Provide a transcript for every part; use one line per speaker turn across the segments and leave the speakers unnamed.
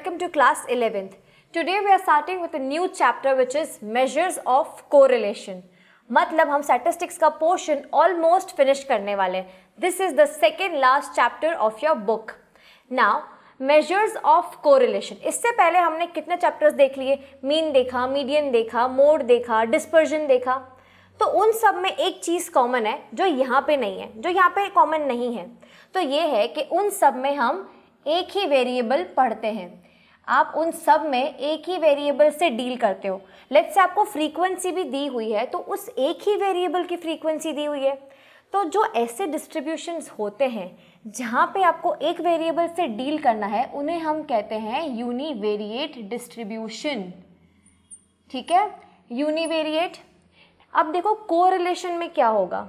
welcome to class 11th. Today we are starting with a new chapter which is measures of correlation. मतलब हम statistics का portion almost finish करने वाले हैं. This is the second last chapter of your book. Now measures of correlation. इससे पहले हमने कितने chapters देख लिए? मीन देखा, मीडियन देखा, मोड देखा, डिस्पर्जन देखा. तो उन सब में एक चीज़ कॉमन है जो यहाँ पे नहीं है, जो यहाँ पे कॉमन नहीं है. तो ये है कि उन सब में हम एक ही वेरिएबल पढ़ते हैं. आप उन सब में एक ही वेरिएबल से डील करते हो. लेट्स से आपको फ्रीक्वेंसी भी दी हुई है तो उस एक ही वेरिएबल की फ्रीक्वेंसी दी हुई है. तो जो ऐसे डिस्ट्रीब्यूशंस होते हैं जहाँ पे आपको एक वेरिएबल से डील करना है उन्हें हम कहते हैं यूनिवेरिएट डिस्ट्रीब्यूशन. ठीक है, यूनिवेरिएट. अब देखो कोरिलेशन में क्या होगा.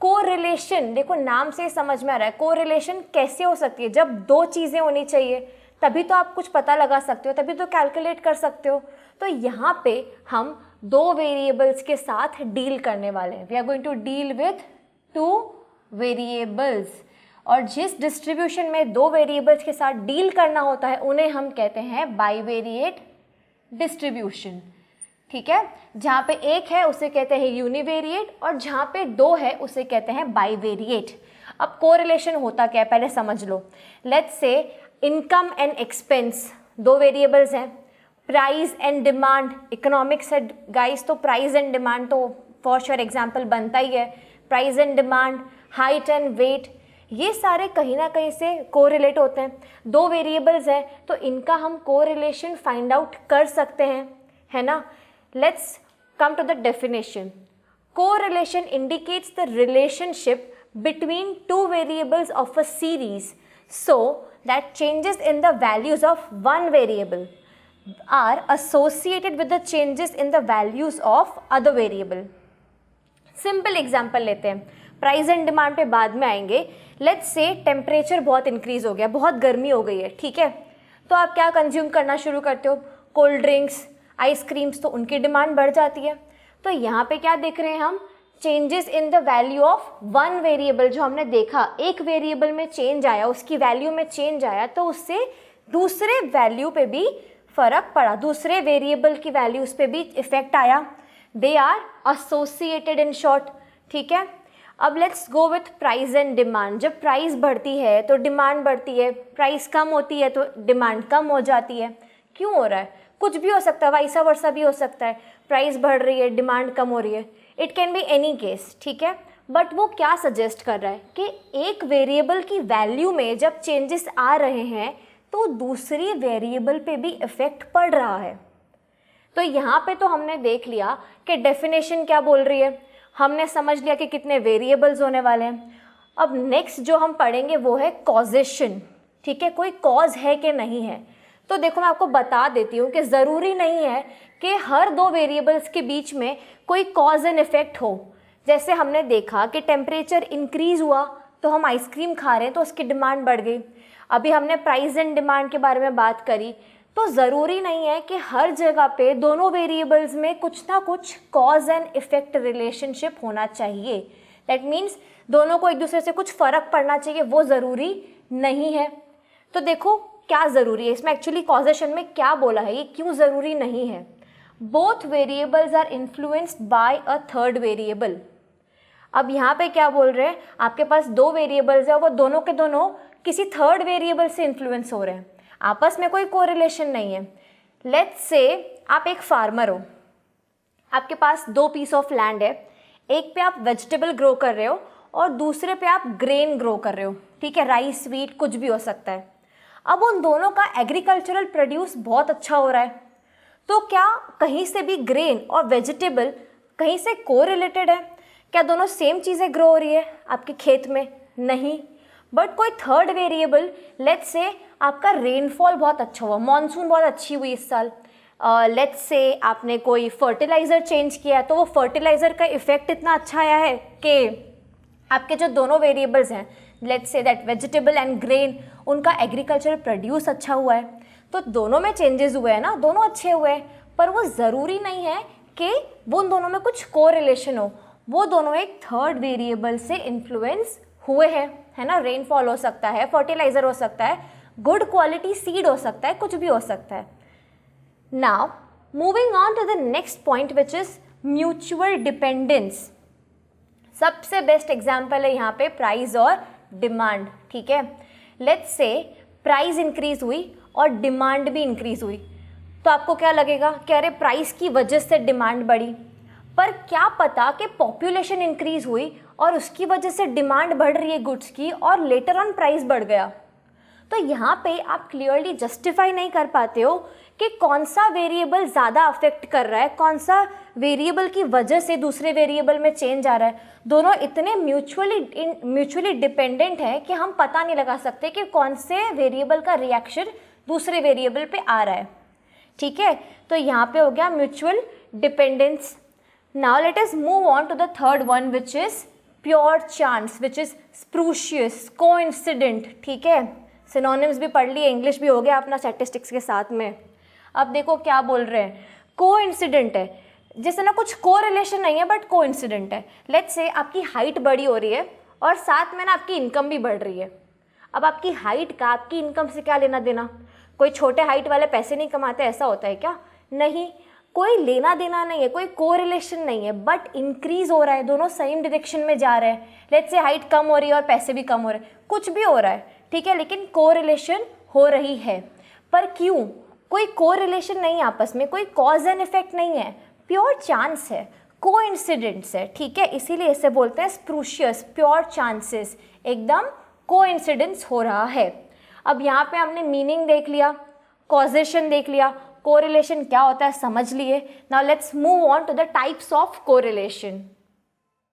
कोरिलेशन देखो नाम से समझ में आ रहा है. कोरिलेशन कैसे हो सकती है? जब दो चीज़ें होनी चाहिए तभी तो आप कुछ पता लगा सकते हो, तभी तो कैलकुलेट कर सकते हो. तो यहाँ पे हम दो वेरिएबल्स के साथ डील करने वाले हैं. We are going to deal with two variables. और जिस डिस्ट्रीब्यूशन में दो वेरिएबल्स के साथ डील करना होता है उन्हें हम कहते हैं बाइवेरिएट डिस्ट्रीब्यूशन. ठीक है, जहाँ पे एक है उसे कहते हैं यूनिवेरिएट और जहाँ पे दो है उसे कहते हैं बाइवेरिएट. अब कोरिलेशन होता क्या है पहले समझ लो. Let's say income and expense दो वेरिएबल्स हैं. प्राइस एंड डिमांड इकोनॉमिक्स है गाइस, तो प्राइस एंड डिमांड तो फॉर श्योर एग्जाम्पल बनता ही है. Price and demand, height and weight, ये सारे कहीं ना कहीं से कोरिलेट होते हैं. दो वेरिएबल्स हैं तो इनका हम कोरिलेशन फाइंड आउट कर सकते हैं, है ना. Let's come to the definition. Correlation indicates the relationship between two variables of a series so that changes in the values of one variable are associated with the changes in the values of other variable. Simple example लेते हैं. Price and demand पे बाद में आएंगे. Let's say temperature बहुत increase हो गया, बहुत गर्मी हो गई है. ठीक है, तो आप क्या कंज्यूम करना शुरू करते हो? कोल्ड ड्रिंक्स, आइसक्रीम्स, तो उनकी डिमांड बढ़ जाती है. तो यहाँ पे क्या देख रहे हैं हम? Changes in the value of one variable. जो हमने देखा एक वेरिएबल में चेंज आया, उसकी वैल्यू में चेंज आया तो उससे दूसरे वैल्यू पे भी फर्क पड़ा, दूसरे वेरिएबल की वैल्यूज पे भी इफेक्ट आया. They are associated in short. ठीक है, अब let's go with price and demand. जब प्राइस बढ़ती है तो डिमांड बढ़ती है, प्राइस कम होती है तो डिमांड कम हो जाती है. क्यों हो रहा है? कुछ भी हो सकता है, वाइसा वर्सा भी हो सकता है. प्राइस बढ़ रही है, डिमांड कम हो रही है. It can be any case. ठीक है, बट वो क्या सजेस्ट कर रहा है कि एक वेरिएबल की वैल्यू में जब चेंजेस आ रहे हैं तो दूसरी वेरिएबल पे भी इफेक्ट पड़ रहा है. तो यहाँ पे तो हमने देख लिया कि डेफिनेशन क्या बोल रही है, हमने समझ लिया कि कितने वेरिएबल्स होने वाले हैं. अब नेक्स्ट जो हम पढ़ेंगे वो है कॉजेशन. ठीक है, कोई कॉज है कि नहीं है. तो देखो मैं आपको बता देती हूँ कि ज़रूरी नहीं है कि हर दो वेरिएबल्स के बीच में कोई कॉज एंड इफेक्ट हो. जैसे हमने देखा कि टेम्परेचर इंक्रीज़ हुआ तो हम आइसक्रीम खा रहे हैं तो उसकी डिमांड बढ़ गई. अभी हमने प्राइस एंड डिमांड के बारे में बात करी. तो ज़रूरी नहीं है कि हर जगह पे दोनों वेरिएबल्स में कुछ ना कुछ कॉज एंड इफेक्ट रिलेशनशिप होना चाहिए. दैट मीन्स दोनों को एक दूसरे से कुछ फ़र्क पड़ना चाहिए, वो ज़रूरी नहीं है. तो देखो क्या ज़रूरी है इसमें, एक्चुअली कॉजेशन में क्या बोला है, ये क्यों ज़रूरी नहीं है. Both variables are influenced by a third variable. अब यहाँ पे क्या बोल रहे हैं, आपके पास दो वेरिएबल्स है, वो दोनों के दोनों किसी थर्ड वेरिएबल से इन्फ्लुएंस हो रहे हैं, आपस में कोई कोरिलेशन नहीं है. लेट्स से आप एक फार्मर हो, आपके पास दो पीस ऑफ लैंड है. एक पे आप वेजिटेबल ग्रो कर रहे हो और दूसरे पे आप ग्रेन ग्रो कर रहे हो. ठीक है, राइस, व्हीट, कुछ भी हो सकता है. अब उन दोनों का एग्रीकल्चरल प्रोड्यूस बहुत अच्छा हो रहा है. तो क्या कहीं से भी ग्रेन और वेजिटेबल कहीं से कोरिलेटेड है? क्या दोनों सेम चीज़ें ग्रो हो रही है आपके खेत में? नहीं. बट कोई थर्ड वेरिएबल, लेट्स से आपका रेनफॉल बहुत अच्छा हुआ, मॉनसून बहुत अच्छी हुई इस साल. लेट्स से आपने कोई फर्टिलाइज़र चेंज किया तो वो फर्टिलाइज़र का इफ़ेक्ट इतना अच्छा आया है कि आपके जो दोनों वेरिएबल्स हैं, let's say that vegetable and grain, उनका एग्रीकल्चर प्रोड्यूस अच्छा हुआ है. तो दोनों में चेंजेस हुए हैं ना, दोनों अच्छे हुए हैं. पर वो ज़रूरी नहीं है कि वो उन दोनों में कुछ कोरिलेशन हो. वो दोनों एक थर्ड वेरिएबल से इन्फ्लुएंस हुए हैं, है ना. रेनफॉल हो सकता है, फर्टिलाइज़र हो सकता है, गुड क्वालिटी सीड हो सकता है, कुछ भी हो सकता है. Now moving on to the next point which is mutual dependence. सबसे बेस्ट एग्जाम्पल है यहाँ पे प्राइस और डिमांड. ठीक है, लेट्स से प्राइस इंक्रीज हुई और डिमांड भी इंक्रीज हुई, तो आपको क्या लगेगा कि अरे प्राइस की वजह से डिमांड बढ़ी. पर क्या पता कि पॉपुलेशन इंक्रीज हुई और उसकी वजह से डिमांड बढ़ रही है गुड्स की और लेटर ऑन प्राइस बढ़ गया. तो यहाँ पे आप क्लियरली जस्टिफाई नहीं कर पाते हो कि कौन सा वेरिएबल ज़्यादा अफेक्ट कर रहा है, कौन सा वेरिएबल की वजह से दूसरे वेरिएबल में चेंज आ रहा है. दोनों इतने म्यूचुअली डिपेंडेंट है कि हम पता नहीं लगा सकते कि कौन से वेरिएबल का रिएक्शन दूसरे वेरिएबल पे आ रहा है. ठीक है, तो यहाँ पे हो गया mutual dependence. Now let us move on to the third one which is pure chance, which is spurious, coincident. ठीक है, सिनोनिम्स भी पढ़ लिए, इंग्लिश भी हो गया अपना स्टैटिस्टिक्स के साथ में. अब देखो क्या बोल रहे हैं, कोइंसिडेंट है, जैसे ना कुछ कोरिलेशन नहीं है बट कोइंसिडेंट है. लेट्स से आपकी हाइट बड़ी हो रही है और साथ में ना आपकी इनकम भी बढ़ रही है. अब आपकी हाइट का आपकी इनकम से क्या लेना देना? कोई छोटे हाइट वाले पैसे नहीं कमाते, ऐसा होता है क्या? नहीं, कोई लेना देना नहीं है, कोई कोरिलेशन नहीं है, बट इंक्रीज हो रहा है, दोनों सेम डायरेक्शन में जा रहे हैं. लेट्स से हाइट कम हो रही है और पैसे भी कम हो रहे हैं, कुछ भी हो रहा है. ठीक है, लेकिन कोरिलेशन हो रही है. पर क्यों? कोई कोरिलेशन नहीं है आपस में, कोई कॉज एंड इफेक्ट नहीं है, प्योर चांस है, कोइंसिडेंस है. ठीक है, इसीलिए इसे बोलते हैं स्प्रूशियस, प्योर चांसेस, एकदम कोइंसिडेंस हो रहा है. अब यहाँ पे हमने मीनिंग देख लिया, कॉजेशन देख लिया, कोरिलेशन क्या होता है समझ लिए. Now let's move on to the types of correlation.